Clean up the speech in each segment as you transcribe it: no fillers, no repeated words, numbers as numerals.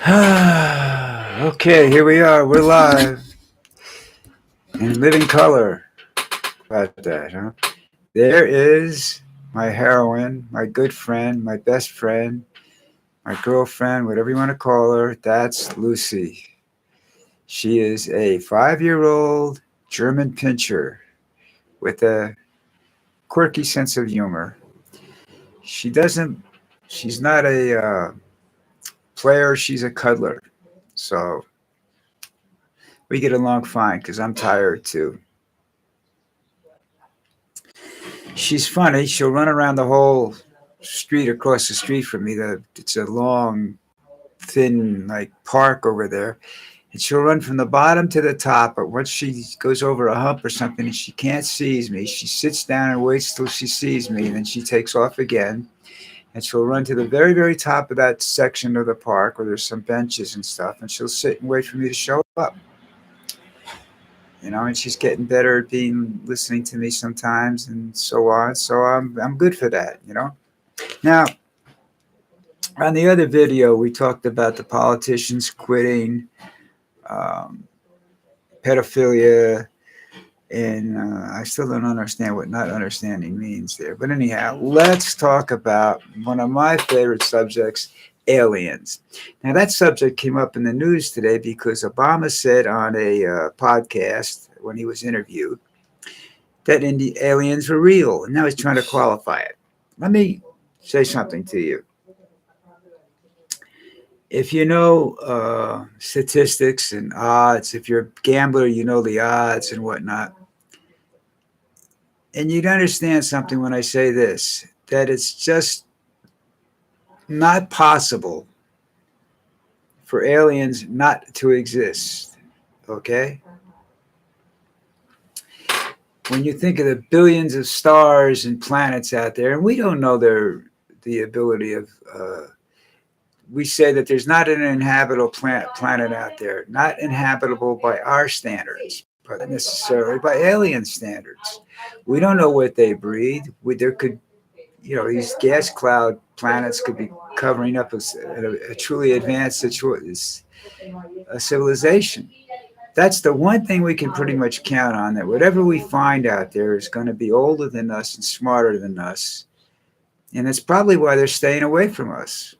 Okay, here we are. We're live in living color. About that, huh? There is my heroine, my good friend, my best friend, my girlfriend, whatever you want to call her. That's Lucy. She is a 5-year-old German pincher with a quirky sense of humor. She doesn't, she's not a player, she's a cuddler. So we get along fine because I'm tired too. She's funny. She'll run around the whole street across the street from me. It's a long, thin like park over there, and she'll run from the bottom to the top. But once she goes over a hump or something and she can't see me, she sits down and waits till she sees me, and then she takes off again. And she'll run to the very, very top of that section of the park where there's some benches and stuff, and she'll sit and wait for me to show up. And she's getting better at being listening to me sometimes and so on. So I'm good for that. Now, on the other video, we talked about the politicians quitting, um, pedophilia, and I still don't understand what not understanding means there. But anyhow, let's talk about one of my favorite subjects, aliens. Now, that subject came up in the news today because Obama said on a podcast when he was interviewed that aliens were real, and now he's trying to qualify it. Let me say something to you. If you know statistics and odds, if you're a gambler, you know the odds and whatnot. And you'd understand something when I say this, that it's just not possible for aliens not to exist. Okay? When you think of the billions of stars and planets out there, and we don't know the ability of we say that there's not an inhabitable planet out there, not inhabitable by our standards, but necessarily by alien standards. We don't know what they breathe. There could, these gas cloud planets could be covering up a truly advanced civilization. That's the one thing we can pretty much count on, that whatever we find out there is going to be older than us and smarter than us. And that's probably why they're staying away from us.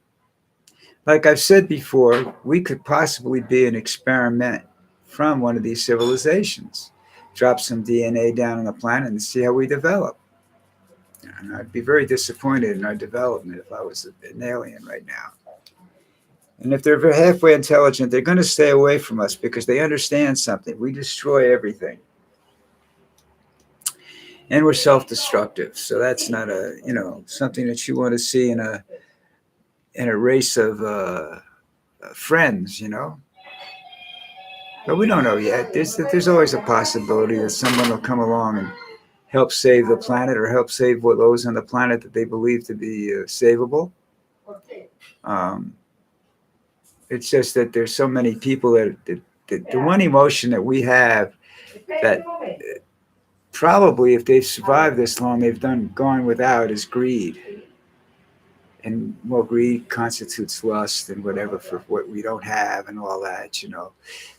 Like I've said before, we could possibly be an experiment from one of these civilizations. Drop some DNA down on the planet and see how we develop. And I'd be very disappointed in our development if I was an alien right now. And if they're halfway intelligent, they're going to stay away from us because they understand something. We destroy everything. And we're self-destructive. So that's not something that you want to see in a race of friends. But we don't know yet. There's always a possibility that someone will come along and help save the planet or help save those on the planet that they believe to be savable. Um, it's just that there's so many people that the one emotion that we have that probably if they've survived this long, they've gone without is greed. And well, greed constitutes lust and whatever for what we don't have and all that.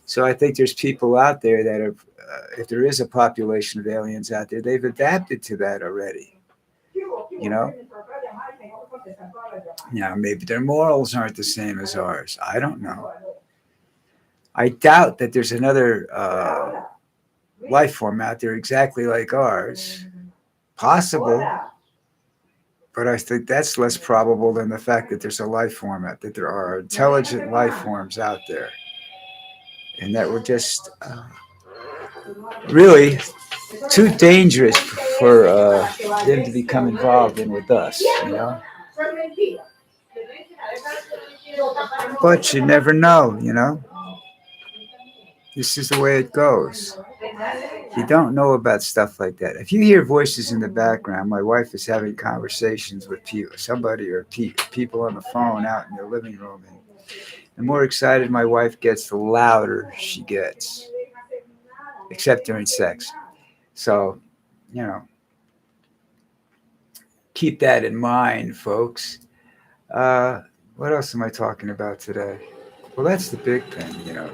So I think there's people out there that have, if there is a population of aliens out there, they've adapted to that already. You know, Now maybe their morals aren't the same as ours. I don't know. I doubt that there's another life form out there exactly like ours. Possible, but I think that's less probable than the fact that there's a life form out that there are intelligent life forms out there, and that we're just really too dangerous for them to become involved in with us. But you never know. This is the way it goes. You don't know about stuff like that. If you hear voices in the background, my wife is having conversations with somebody or people on the phone out in their living room. And the more excited my wife gets, the louder she gets, except during sex. So, you know, keep that in mind, folks. What else am I talking about today? Well, that's the big thing, you know,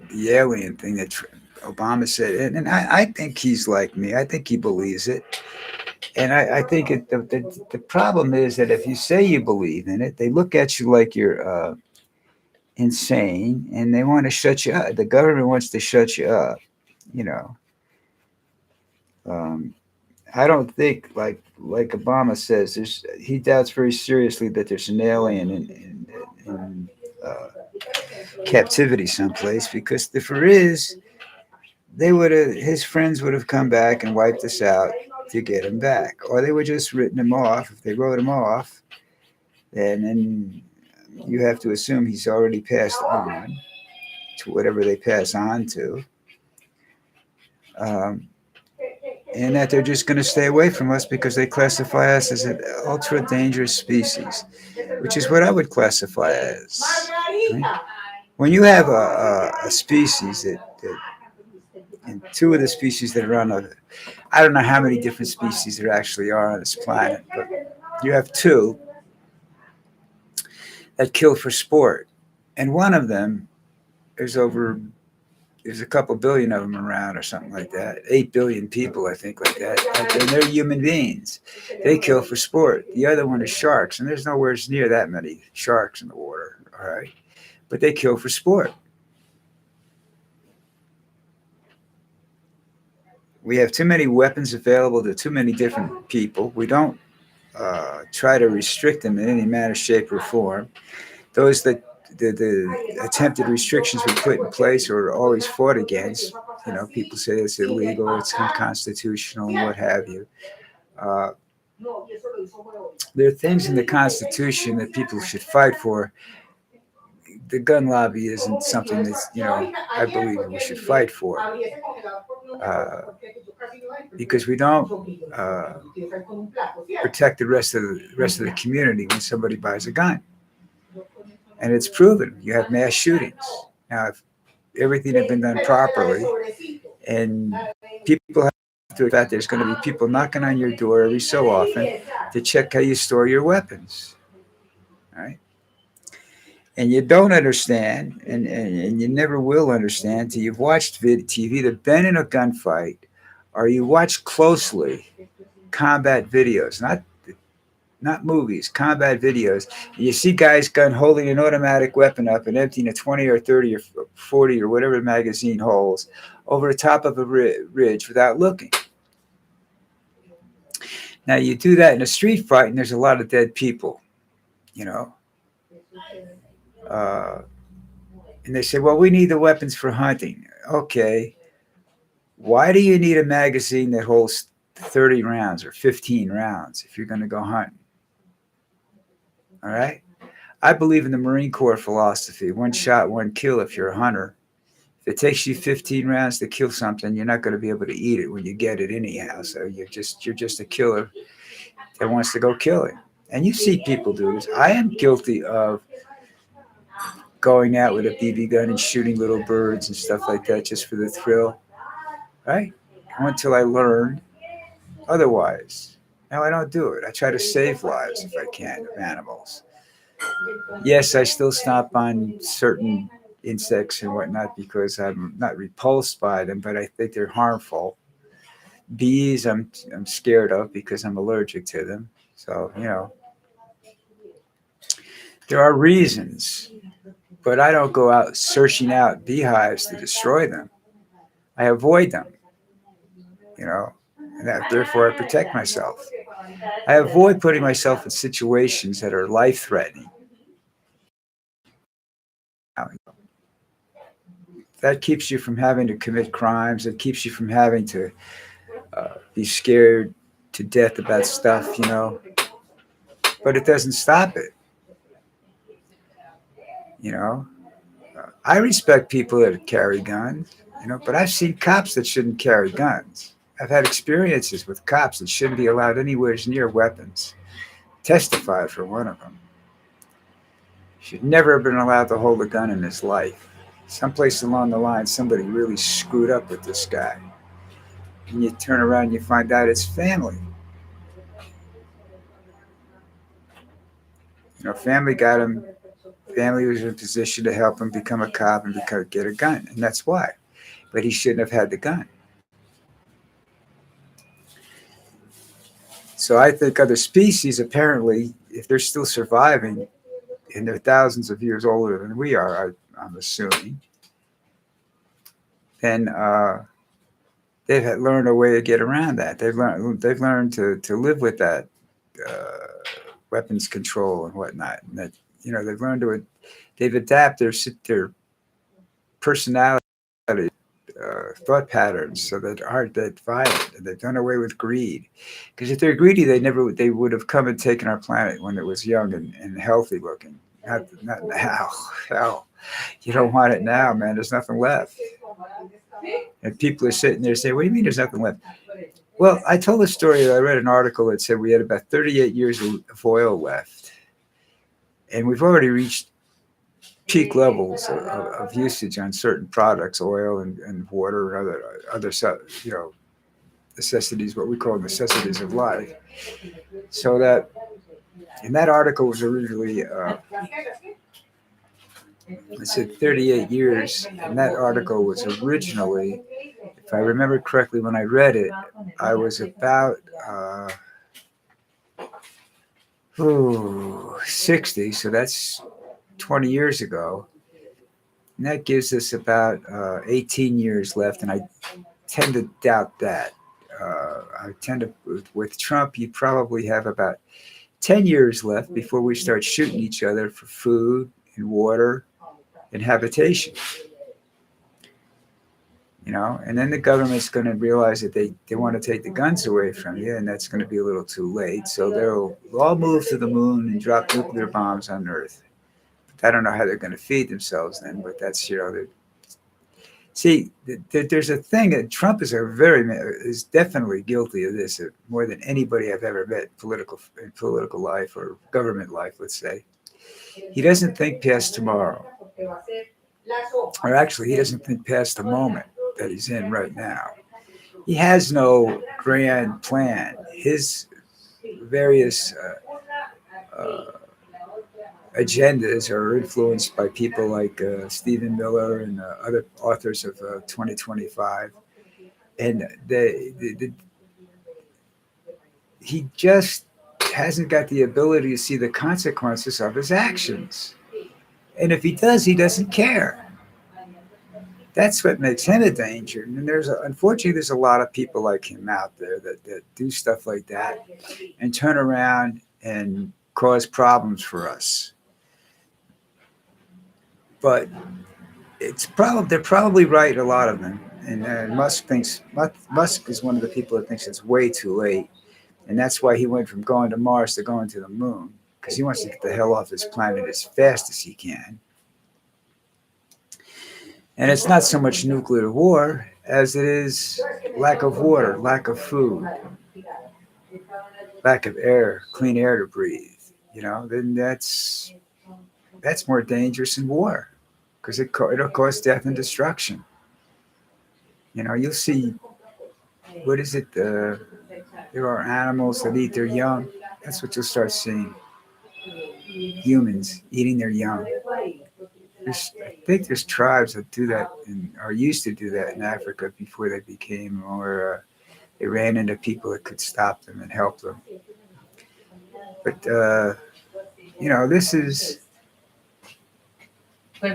the alien thing that Obama said, and I think he's like me. I think he believes it, and I think the problem is that if you say you believe in it, they look at you like you're insane, and they want to shut you up. The government wants to shut you up. You know, um, I don't think like Obama says. He doubts very seriously that there's an alien in captivity someplace because if there is, they would have his friends would have come back and wiped us out to get him back, or they would just written him off. If they wrote him off, then you have to assume he's already passed on to whatever they pass on to, um, and that they're just going to stay away from us because they classify us as an ultra dangerous species, which is what I would classify as. Right? When you have a species that and two of the species that are on the I don't know how many different species there actually are on this planet, but you have two that kill for sport. And one of them, there's over, there's a couple billion of them around or something like that. 8 billion people, I think, like that. And they're human beings. They kill for sport. The other one is sharks, and there's nowhere near that many sharks in the water, all right? But they kill for sport. We have too many weapons available to too many different people. We don't try to restrict them in any manner, shape, or form. Those that the attempted restrictions we put in place are always fought against. You know, people say it's illegal, it's unconstitutional, and what have you. Uh, there are things in the Constitution that people should fight for. The gun lobby isn't something that's, you know, I believe we should fight for. Because we don't uh, protect the rest of the community when somebody buys a gun, and it's proven. You have mass shootings now. If everything had been done properly, and people have to that there's going to be people knocking on your door every so often to check how you store your weapons, right? And you don't understand, and you never will understand till you've watched TV that been in a gunfight, or you watch closely combat videos, not movies, combat videos. And you see guys gun holding an automatic weapon up and emptying a 20 or 30 or 40 or whatever the magazine holds over the top of a ridge without looking. Now you do that in a street fight, and there's a lot of dead people, you know. Uh, and they say, well, we need the weapons for hunting. Okay, why do you need a magazine that holds 30 rounds or 15 rounds if you're going to go hunting? All right. I believe in the Marine Corps philosophy: one shot, one kill. If you're a hunter, if it takes you 15 rounds to kill something, you're not going to be able to eat it when you get it anyhow. So you're just a killer that wants to go kill it. And you see people do this. I am guilty of going out with a BB gun and shooting little birds and stuff like that just for the thrill, right? Until I learned otherwise. Now I don't do it. I try to save lives if I can of animals. Yes, I still stomp on certain insects and whatnot because I'm not repulsed by them, but I think they're harmful. Bees, I'm scared of because I'm allergic to them. So there are reasons, but I don't go out searching out beehives to destroy them. I avoid them, you know, and therefore I protect myself. I avoid putting myself in situations that are life threatening. That keeps you from having to commit crimes. It keeps you from having to be scared to death about stuff, but it doesn't stop it, you know. I respect people that carry guns, but I've seen cops that shouldn't carry guns. I've had experiences with cops that shouldn't be allowed anywhere near weapons. Testified for one of them. Should never have been allowed to hold a gun in his life. Someplace along the line, somebody really screwed up with this guy. and you turn around and you find out it's family. Family got him. Family was in a position to help him become a cop and get a gun, and that's why. But he shouldn't have had the gun. So I think other species, apparently, if they're still surviving and they're thousands of years older than we are, I'm assuming, then they've learned a way to get around that. They've learned to live with that uh, weapons control and whatnot. And that they've learned they've adapted their personality, thought patterns, so that aren't that violent, and they've done away with greed. Because if they're greedy, they would have come and taken our planet when it was young and healthy looking. Not now. Hell, you don't want it now, man. There's nothing left. And people are sitting there saying, "What do you mean there's nothing left?" Well, I told a story. I read an article that said we had about 38 years of oil left, and we've already reached peak levels of usage on certain products, oil and water and other necessities, what we call necessities of life. So that, and that article was originally, it said 38 years, and that article was originally, if I remember correctly, when I read it, I was about 60, so that's 20 years ago. And that gives us about 18 years left, and I tend to doubt that. I tend to, with Trump, you probably have about 10 years left before we start shooting each other for food and water and habitation. And then the government's going to realize that they want to take the guns away from you, and that's going to be a little too late. So they'll all move to the moon and drop nuclear bombs on Earth. But I don't know how they're going to feed themselves then, but that's, see, there's a thing that Trump is definitely guilty of this more than anybody I've ever met in political life or government life, let's say. He doesn't think past tomorrow. Or actually, he doesn't think past the moment that he's in right now. He has no grand plan. His various agendas are influenced by people like Stephen Miller and other authors of 2025. And he just hasn't got the ability to see the consequences of his actions. And if he does, he doesn't care. That's what makes him a danger. And unfortunately, there's a lot of people like him out there that do stuff like that and turn around and cause problems for us. But they're probably right, a lot of them. And Musk is one of the people that thinks it's way too late. And that's why he went from going to Mars to going to the moon, because he wants to get the hell off this planet as fast as he can. And it's not so much nuclear war as it is lack of water, lack of food, lack of air, clean air to breathe. Then that's more dangerous than war, because it'll cause death and destruction. You'll see, what is it? There are animals that eat their young. That's what you'll start seeing. Humans eating their young. I think there's tribes that do that or used to do that in Africa before they became, or they ran into people that could stop them and help them. But, this is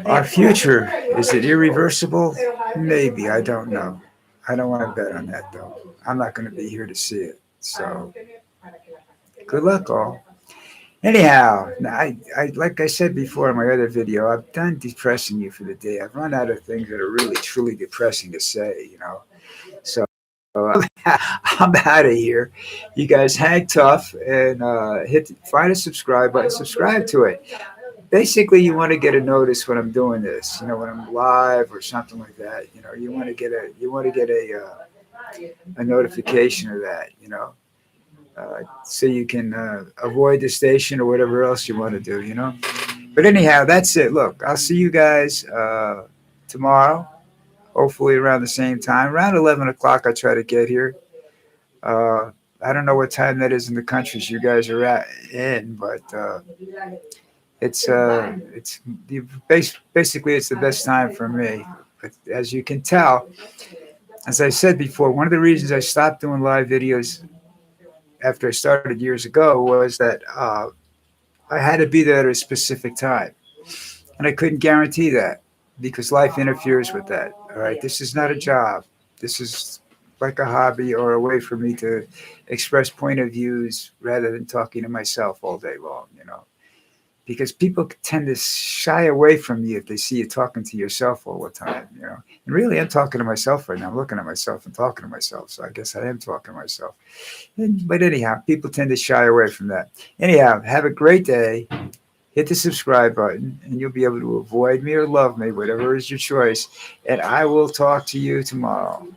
our future. Is it irreversible? Maybe. I don't know. I don't want to bet on that, though. I'm not going to be here to see it. So, good luck, all. Anyhow, I like I said before in my other video, I'm done depressing you for the day. I've run out of things that are really, truly depressing to say, So I'm out of here. You guys hang tough and find a subscribe button, subscribe to it. Basically, you want to get a notice when I'm doing this, when I'm live or something like that. You want to get a notification of that, so you can avoid the station or whatever else you want to do, But anyhow, that's it. Look, I'll see you guys tomorrow hopefully around the same time. Around 11 o'clock, I try to get here. Uh, I don't know what time that is in the countries you guys are in, but it's basically it's the best time for me. But as you can tell, as I said before, one of the reasons I stopped doing live videos after I started years ago was that I had to be there at a specific time, and I couldn't guarantee that because life interferes with that. All right, this is not a job. This is like a hobby or a way for me to express point of views rather than talking to myself all day long. Because people tend to shy away from you if they see you talking to yourself all the time. And really, I'm talking to myself right now. I'm looking at myself and talking to myself. So I guess I am talking to myself. But anyhow, people tend to shy away from that. Anyhow, have a great day. Hit the subscribe button, and you'll be able to avoid me or love me, whatever is your choice. And I will talk to you tomorrow.